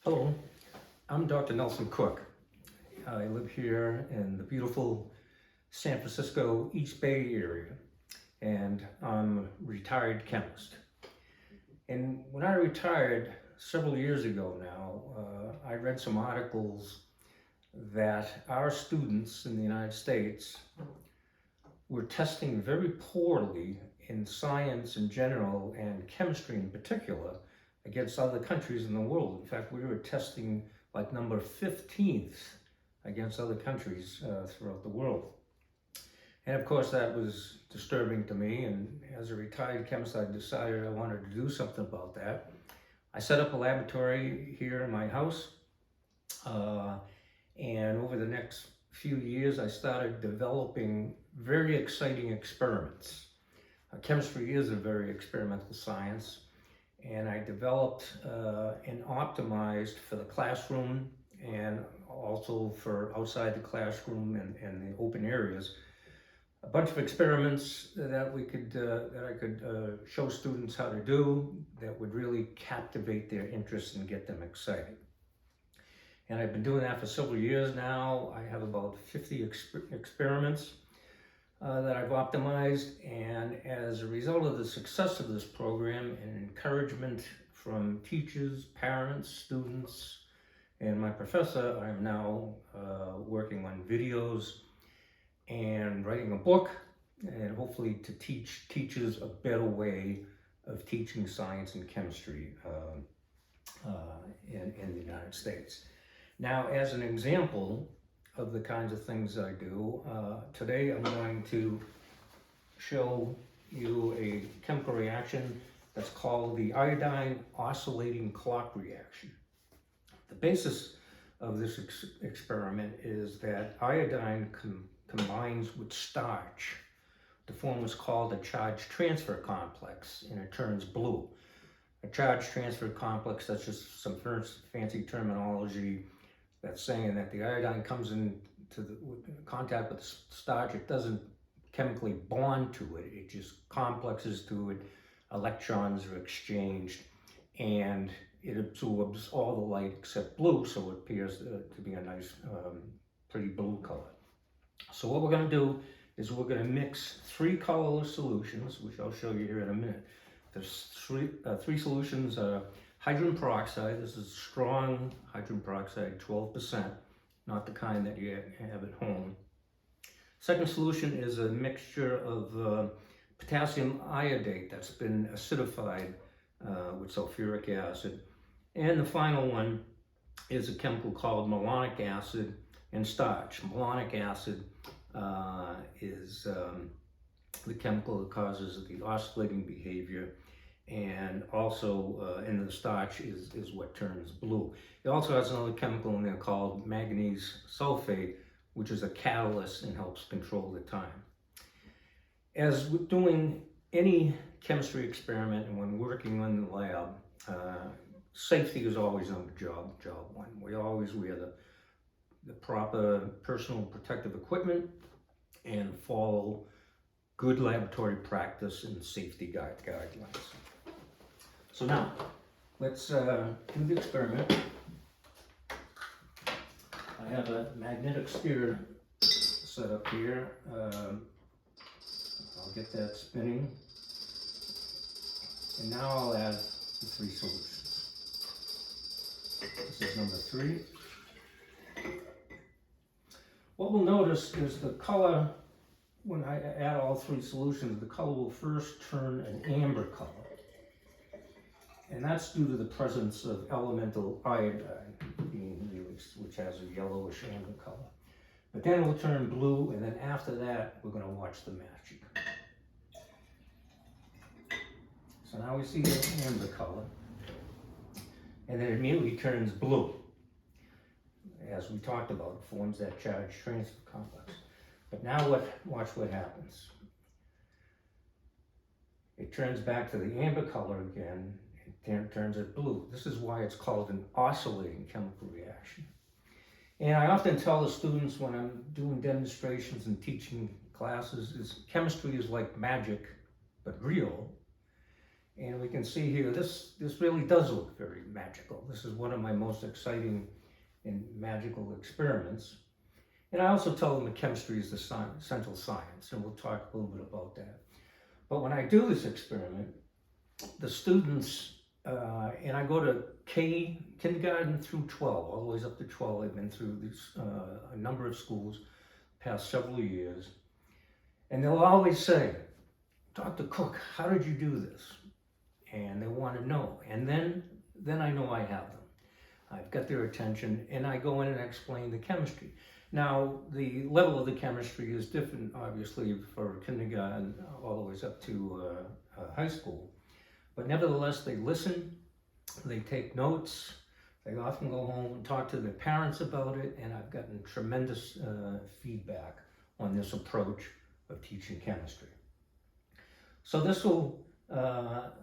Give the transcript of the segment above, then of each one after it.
Hello, I'm Dr. Nelson Cooke. I live here in the beautiful San Francisco East Bay area, and I'm a retired chemist. And when I retired several years ago now, I read some articles that our students in the United States were testing very poorly in science in general and chemistry in particular against other countries in the world. In fact, we were testing like number 15th against other countries throughout the world. And of course, that was disturbing to me. And as a retired chemist, I decided I wanted to do something about that. I set up a laboratory here in my house. And over the next few years, I started developing very exciting experiments. Chemistry is a very experimental science. And I developed and optimized for the classroom and also for outside the classroom and the open areas, a bunch of experiments that I could show students how to do that would really captivate their interest and get them excited. And I've been doing that for several years now. I have about 50 experiments that I've optimized, and as a result of the success of this program and encouragement from teachers, parents, students, and my professor, I am now working on videos and writing a book, and hopefully to teach teachers a better way of teaching science and chemistry in the United States. Now, as an example of the kinds of things I do, today I'm going to show you a chemical reaction that's called the iodine oscillating clock reaction. The basis of this experiment is that iodine combines with starch to form what's called a charge transfer complex, and it turns blue. A charge transfer complex, that's just some fancy terminology that's saying that the iodine comes into contact with the starch. It doesn't chemically bond to it, it just complexes to it, electrons are exchanged, and it absorbs all the light except blue, so it appears to be a nice, pretty blue color. So what we're going to do is we're going to mix three colorless solutions, which I'll show you here in a minute. There's three solutions. Hydrogen peroxide, this is strong hydrogen peroxide, 12%, not the kind that you have at home. Second solution is a mixture of potassium iodate that's been acidified with sulfuric acid. And the final one is a chemical called malonic acid and starch. Malonic acid is the chemical that causes the oscillating behavior, and also in the starch is what turns blue. It also has another chemical in there called manganese sulfate, which is a catalyst and helps control the time. As with doing any chemistry experiment and when working in the lab, safety is always number job one. We always wear the proper personal protective equipment and follow good laboratory practice and safety guidelines. So now, let's do the experiment. I have a magnetic sphere set up here. I'll get that spinning. And now I'll add the three solutions. This is number 3. What we'll notice is the color, when I add all three solutions, the color will first turn an amber color. And that's due to the presence of elemental iodine being released, which has a yellowish amber color. But then it will turn blue, and then after that, we're going to watch the magic. So now we see the amber color, and then it immediately turns blue. As we talked about, it forms that charge transfer complex. But now watch what happens. It turns back to the amber color again, it turns it blue. This is why it's called an oscillating chemical reaction. And I often tell the students when I'm doing demonstrations and teaching classes, is chemistry is like magic, but real. And we can see here, this really does look very magical. This is one of my most exciting and magical experiments. And I also tell them that chemistry is the central science, and we'll talk a little bit about that. But when I do this experiment, the students, and I go to kindergarten through 12, all the way up to 12. I've been through this, a number of schools, past several years. And they'll always say, Dr. Cooke, how did you do this? And they want to know. And then I know I have them. I've got their attention, and I go in and explain the chemistry. Now, the level of the chemistry is different, obviously, for kindergarten all the way up to high school. But nevertheless, they listen, they take notes, they often go home and talk to their parents about it, and I've gotten tremendous feedback on this approach of teaching chemistry. So this will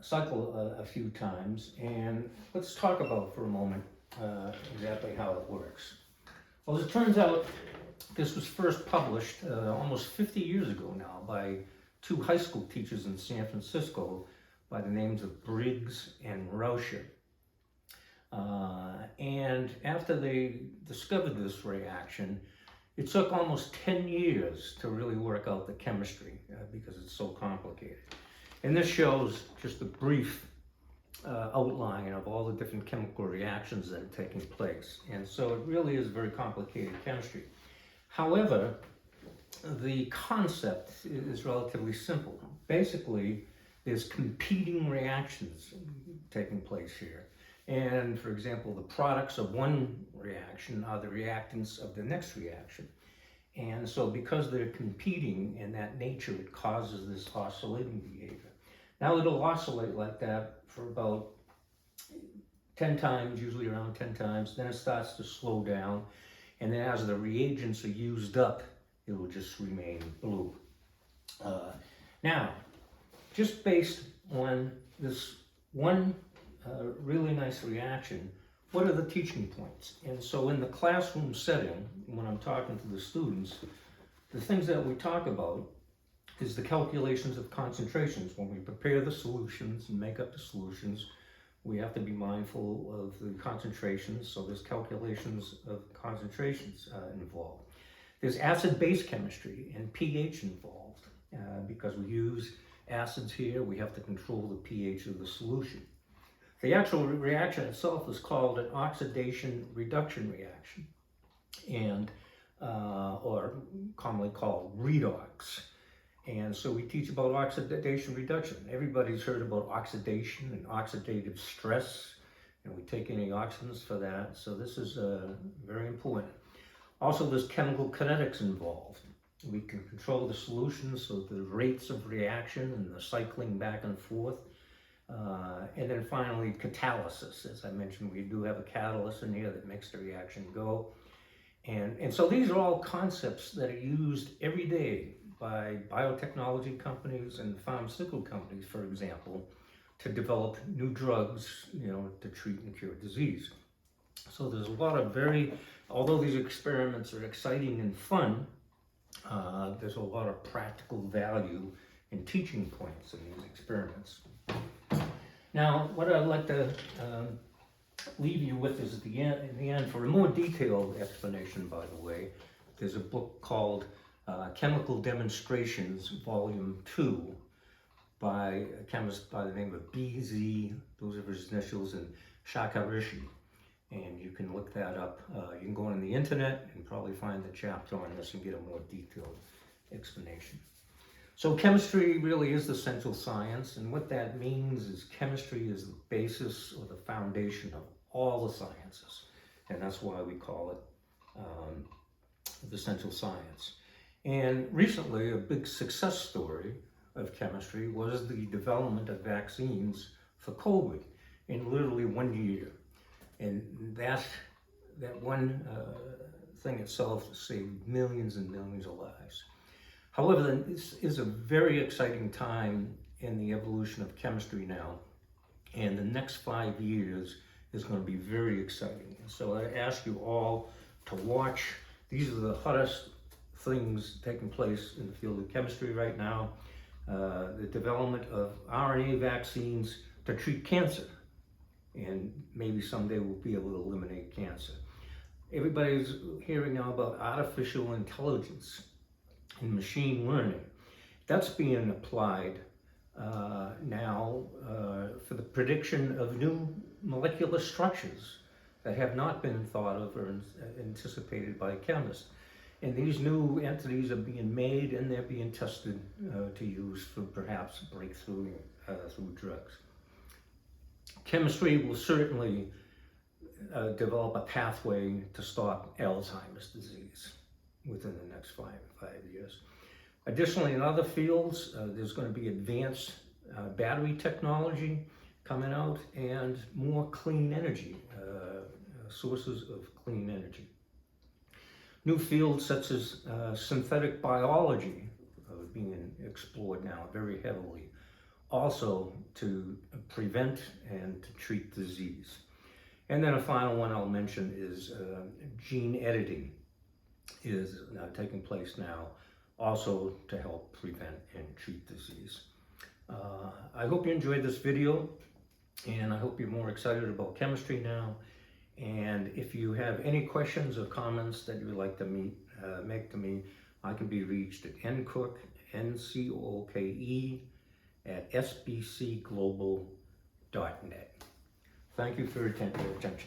cycle a few times, and let's talk about for a moment exactly how it works. Well, as it turns out, this was first published almost 50 years ago now by two high school teachers in San Francisco by the names of Briggs and Rauscher. And after they discovered this reaction, it took almost 10 years to really work out the chemistry because it's so complicated. And this shows just a brief outline of all the different chemical reactions that are taking place. And so it really is very complicated chemistry. However, the concept is relatively simple. Basically, there's competing reactions taking place here. And for example, the products of one reaction are the reactants of the next reaction. And so because they're competing in that nature, it causes this oscillating behavior. Now it'll oscillate like that for about 10 times, usually around 10 times, then it starts to slow down, and then as the reagents are used up, it will just remain blue. Now, just based on this one really nice reaction, what are the teaching points? And so in the classroom setting, when I'm talking to the students, the things that we talk about is the calculations of concentrations. When we prepare the solutions and make up the solutions, we have to be mindful of the concentrations, so there's calculations of concentrations involved. There's acid-base chemistry and pH involved. Because we use acids here, we have to control the pH of the solution. The actual reaction itself is called an oxidation-reduction reaction, and or commonly called redox. And so we teach about oxidation reduction. Everybody's heard about oxidation and oxidative stress, and we take antioxidants for that. So this is very important. Also, there's chemical kinetics involved. We can control the solutions, so the rates of reaction and the cycling back and forth. And then finally, catalysis. As I mentioned, we do have a catalyst in here that makes the reaction go. And so these are all concepts that are used every day by biotechnology companies and pharmaceutical companies, for example, to develop new drugs, to treat and cure disease. So there's a lot of although these experiments are exciting and fun, there's a lot of practical value in teaching points in these experiments. Now, what I'd like to leave you with is in the end, for a more detailed explanation, by the way, there's a book called Chemical Demonstrations, Volume 2, by a chemist by the name of B.Z., those are his initials, and Shakarishi. And you can look that up. You can go on the internet and probably find the chapter on this and get a more detailed explanation. So chemistry really is the central science, and what that means is chemistry is the basis or the foundation of all the sciences, and that's why we call it the central science. And recently, a big success story of chemistry was the development of vaccines for COVID in literally 1 year. And that one thing itself saved millions and millions of lives. However, this is a very exciting time in the evolution of chemistry now, and the next 5 years is going to be very exciting. And so I ask you all to watch. These are the hottest things taking place in the field of chemistry right now. The development of RNA vaccines to treat cancer. And maybe someday we'll be able to eliminate cancer. Everybody's hearing now about artificial intelligence and machine learning. That's being applied now for the prediction of new molecular structures that have not been thought of or anticipated by chemists. And these new entities are being made and they're being tested to use for perhaps breakthrough through drugs. Chemistry will certainly develop a pathway to stop Alzheimer's disease within the next five years. Additionally, in other fields, there's going to be advanced battery technology coming out and more clean energy, sources of clean energy. New fields such as synthetic biology are being explored now very heavily, also to prevent and to treat disease. And then a final one I'll mention is gene editing is taking place now, also to help prevent and treat disease. I hope you enjoyed this video, and I hope you're more excited about chemistry now. And if you have any questions or comments that you would like to make to me, I can be reached at ncooke, N-C-O-O-K-E, at sbcglobal.net. Thank you for your attention.